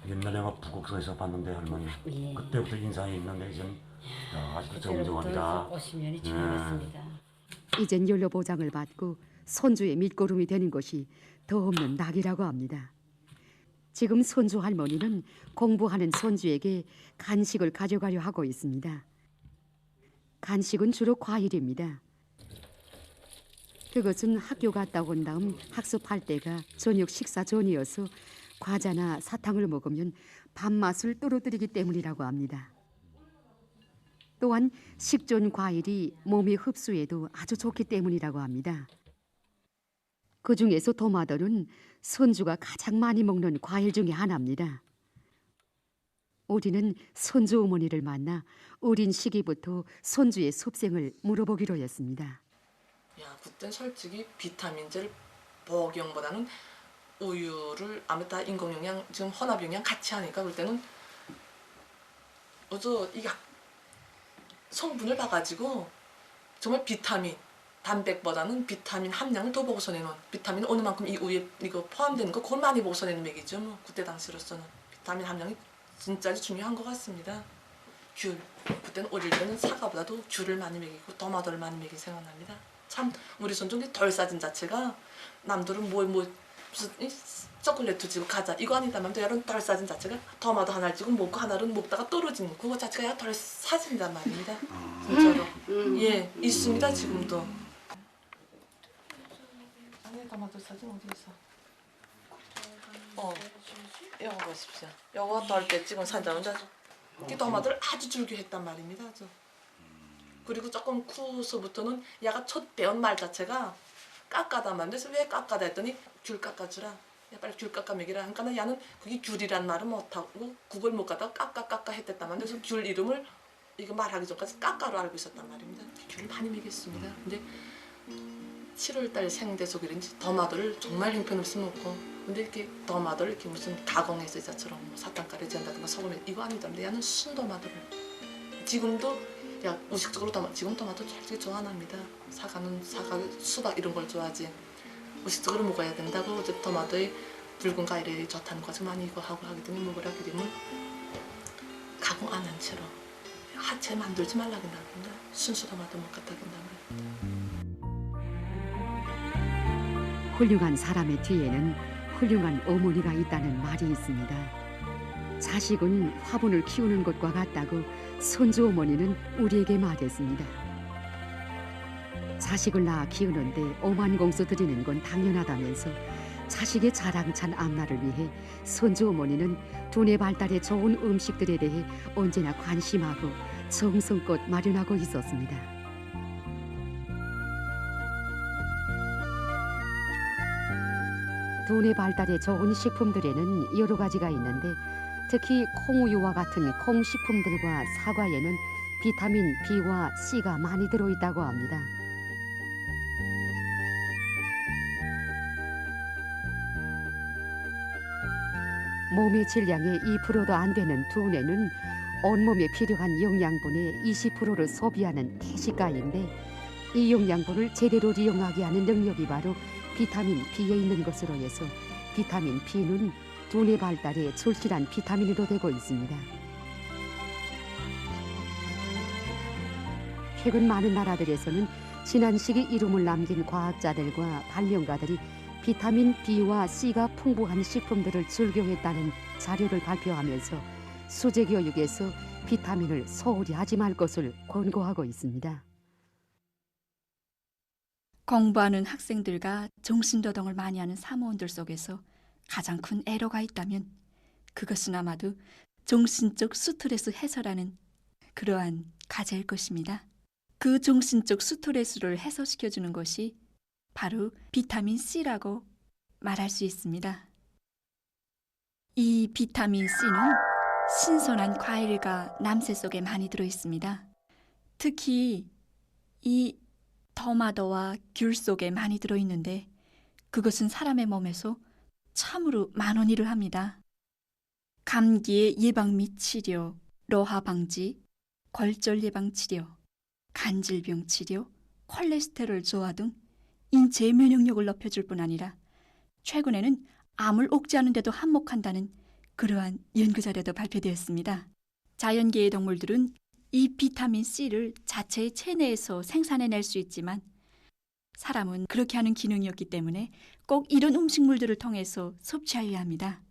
옛날에 북극성에서 봤는데 할머니 예. 그때부터 인상이 있는데 이제 아직도 정정합니다. 50년이 지났습니다. 이젠 연료보장을 받고 손주의 밑거름이 되는 것이 더 없는 낙이라고 합니다. 지금 손주 할머니는 공부하는 손주에게 간식을 가져가려 하고 있습니다. 간식은 주로 과일입니다. 그것은 학교 갔다 온 다음 학습할 때가 저녁 식사 전이어서 과자나 사탕을 먹으면 밥맛을 떨어뜨리기 때문이라고 합니다. 또한 식존 과일이 몸의 흡수에도 아주 좋기 때문이라고 합니다. 그 중에서 토마토는 손주가 가장 많이 먹는 과일 중에 하나입니다. 우리는 손주 어머니를 만나 어린 시기부터 손주의 습생을 물어보기로 했습니다. 야, 그땐 솔직히 비타민제를 복용보다는 우유를 아무튼 다 인공영양 지금 혼합영양 같이 하니까 그럴 때는 어저 이 성분을 봐가지고 정말 비타민 단백보다는 비타민 함량을 더 보고서 내는 비타민 어느 만큼 이 우유에 이거 포함되는 거 그걸 많이 보고서 내는 맥이죠. 뭐 그때 당시로서는 비타민 함량이 진짜 중요한 것 같습니다. 귤 그때는 어릴 때는 사과보다도 귤을 많이 먹이고 토마토를 많이 먹이 생각납니다. 참 우리 손주인데 덜 싸진 자체가 남들은 뭐 무슨 초콜릿 지고 가자 이거 아니다면 얘는 덜 싸진 자체가 토마토 하나를 지고 먹고 하나는 먹다가 떨어지는 그거 자체가 덜 싸진단 말입니다. 진짜로 예 있습니다 지금도. 아니 토마토 사진 어디 있어? 이거 보십시오. 이거 덜 때 찍은 사진은 이 토마토를 아주 즐겨했단 말입니다. 그리고 조금 커서부터는 얘가 첫 배운 말 자체가 깎아다 말인데 왜 깎아다 했더니 귤 깎아주라. 야 빨리 귤 깎아 먹이라 하니까 얘는 그게 귤이란 말을 못하고 그걸 못 갖다가 깎아 했댔단 말인데 그래서 귤 이름을 이거 말하기 전까지 깎아로 알고 있었단 말입니다. 귤을 많이 먹였습니다. 근데 7월달 생돼서 그런지 토마토를 정말 형편없이 먹고 근데 이렇게 토마토를 이렇게 무슨 가공해서 이자처럼 뭐 사탕가루 잰다든가 소금에 이거 아니던데 얘는 순토마토를 지금도 야 의식적으로 지금 토마토 솔직히 좋아합니다. 사과는 사과 수박 이런 걸 좋아하지 의식적으로 먹어야 된다고 어제 토마토에 붉은 과일이 좋다는 거지 많이 이거 하고 하기 때문에 먹으라 그러면 가공 안 한 채로 하체 만들지 말라 그런답니다. 순수 토마토 먹 갖다 그런답니다. 훌륭한 사람의 뒤에는 훌륭한 어머니가 있다는 말이 있습니다. 자식은 화분을 키우는 것과 같다고 손주 어머니는 우리에게 말했습니다. 자식을 낳아 키우는데 오만공수 들이는 건 당연하다면서 자식의 자랑찬 앞날을 위해 손주 어머니는 두뇌 발달에 좋은 음식들에 대해 언제나 관심하고 정성껏 마련하고 있었습니다. 두뇌 발달에 좋은 식품들에는 여러 가지가 있는데 특히 콩우유와 같은 콩식품들과 사과에는 비타민 B와 C가 많이 들어있다고 합니다. 몸의 질량의 2%도 안 되는 두뇌는 온몸에 필요한 영양분의 20%를 소비하는 태식가인데 이 영양분을 제대로 이용하게 하는 능력이 바로 비타민 B에 있는 것으로 해서 비타민 B는 두뇌 발달에 절실한 비타민으로 되고 있습니다. 최근 많은 나라들에서는 지난 시기 이름을 남긴 과학자들과 발명가들이 비타민 B와 C가 풍부한 식품들을 즐겨했다는 자료를 발표하면서 수제 교육에서 비타민을 소홀히 하지 말 것을 권고하고 있습니다. 공부하는 학생들과 정신노동을 많이 하는 사무원들 속에서 가장 큰 애로가 있다면 그것은 아마도 정신적 스트레스 해소라는 그러한 과제일 것입니다. 그 정신적 스트레스를 해소시켜주는 것이 바로 비타민 C라고 말할 수 있습니다. 이 비타민 C는 신선한 과일과 남새 속에 많이 들어있습니다. 특히 이 토마토와 귤 속에 많이 들어있는데 그것은 사람의 몸에서 참으로 많은 일을 합니다. 감기의 예방 및 치료, 노화 방지, 골절 예방 치료, 간질병 치료, 콜레스테롤 저하 등 인체의 면역력을 높여줄 뿐 아니라 최근에는 암을 억제하는 데도 한몫한다는 그러한 연구 자료도 발표되었습니다. 자연계의 동물들은 이 비타민 C를 자체의 체내에서 생산해낼 수 있지만 사람은 그렇게 하는 기능이 없기 때문에 꼭 이런 음식물들을 통해서 섭취하여야 합니다.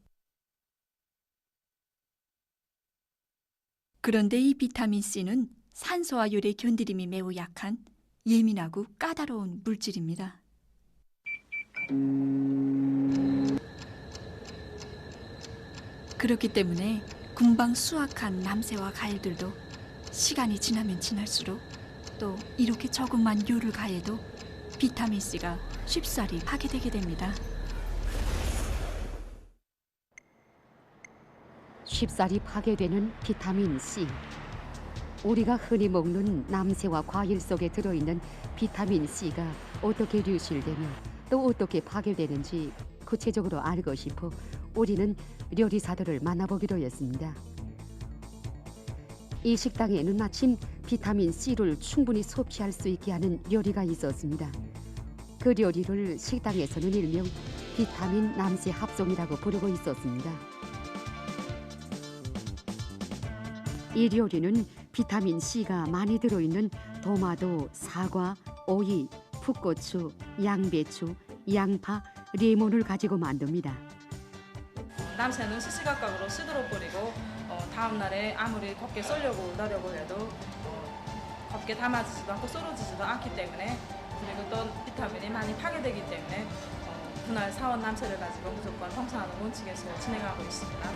그런데 이 비타민 C는 산소와 열의 견디림이 매우 약한 예민하고 까다로운 물질입니다. 그렇기 때문에 금방 수확한 남새와 과일들도 시간이 지나면 지날수록 또 이렇게 조금만 열을 가해도 비타민 C가 쉽사리 파괴되게 됩니다. 쉽사리 파괴되는 비타민 C. 우리가 흔히 먹는 남새와 과일 속에 들어있는 비타민 C가 어떻게流실되며 또 어떻게 파괴되는지 구체적으로 알고 싶어 우리는 요리사들을 만나보기로 했습니다. 이 식당에는 마침 비타민 C를 충분히 섭취할 수 있게 하는 요리가 있었습니다. 그 요리를 식당에서는 일명 비타민 남새 합성이라고 부르고 있었습니다. 이 요리는 비타민 C가 많이 들어있는 토마토, 사과, 오이, 풋고추, 양배추, 양파, 레몬을 가지고 만듭니다. 남새는 시시각각으로 시드로 뿌리고 다음 날에 아무리 곱게 썰려고 넣으려고 해도 곱게 담아지지도 않고 썰어지지도 않기 때문에 그리고 또 비타민이 많이 파괴되기 때문에 그날 사온 남새를 가지고 무조건 통사하는 원칙에서 진행하고 있습니다.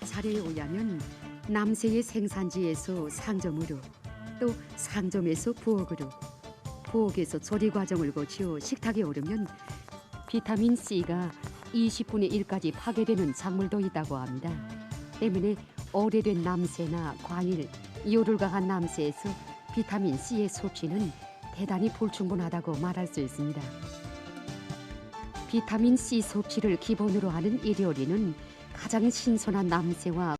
사례에 의하면 남새의 생산지에서 상점으로 또 상점에서 부엌으로 부엌에서 조리 과정을 거쳐 식탁에 오르면 비타민 C가 20분의 1까지 파괴되는 작물도 있다고 합니다. 때문에 오래된 남새나 과일, 열을 가한 남새에서 비타민 C의 섭취는 대단히 불충분하다고 말할 수 있습니다. 비타민 C 섭취를 기본으로 하는 이 요리는 가장 신선한 남새와